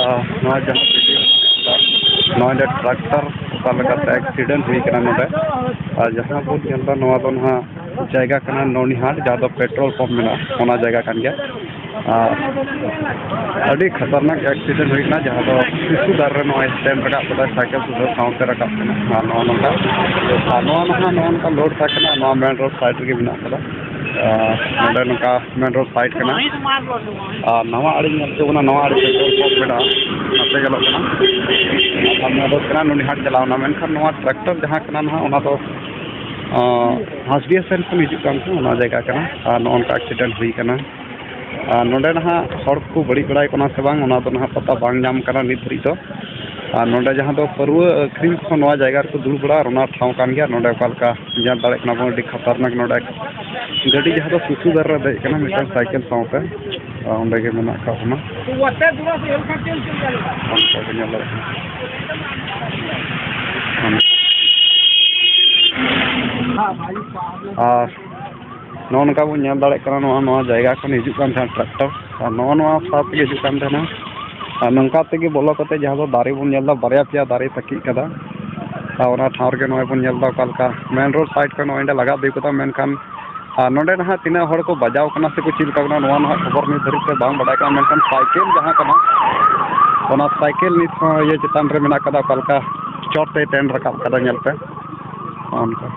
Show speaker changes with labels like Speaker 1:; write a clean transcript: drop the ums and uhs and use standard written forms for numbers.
Speaker 1: नवा जहाँ वीडियो नवा ट्रैक्टर ओका एक्सीडेंट हुई कना नोडे जहाँ बोल जनता नवा दो ना जगह कना नौनिहाट जहाँ दो पेट्रोल पंप मेना ओना जगह कान गया अभी खतरनाक एक्सीडेंट हुई ना जहाँ दो शिशु दार रे नवा स्टैंड रखा पड़ा साइकिल सुधर साउंड रखा कना नवा नोका लोड था कना नवा मेन रोड साइड के बिना पड़ा नोडे नोका मेन रोड साइड कना नवा आड़ी नलते बना नवा आड़ी पेट्रोल पंप मेना नते गलो कना मेन रोड कना नौनिहाट चलावना मेनखान नवा ट्रैक्टर जहाँ कना ना ओना दो हसदिया सेन को हिजुक कान ओना जगह कना नोनका एक्सीडेंट हुई कना नोडे ना हर को बड़ी बड़ाई कना से बांग ओना दो ना पता बांग जाम कना नित धरी तो नोडे जहाँ दो परुआ अखरीन को नवा जगह को दुड़ बड़ा ओना ठाव कान गया नोडे ओकालका जान दाड़े कना बड़ी खतरनाक नोडे गाड़ी जहाँ दो सुसु दर रे दे कना मिटन साइकिल साउते ओंडे के मेना का होना नौका बन दाड़े जगह को हिजुकान ट्रैक्टर नवा साथ हिजुकान नौका तेगे बोलो कते जहाँ दो दारे बन बारे पे दारे तकी कदा ठाव के नॉय बन ओकालका मेन रोड साइड को नॉय लगा दी कदा मेनखान नोडे ना तीना हड़ को बजाव कना से को चिलका नवा ना खबर नित धरी से बांग बड़ा कना मेनखान साइकिल जहाँ कना ओना साइकिल नित ये चितान रे मेना कदा ओकालका चोट ते टेन रकाब कदा नेल पे उनका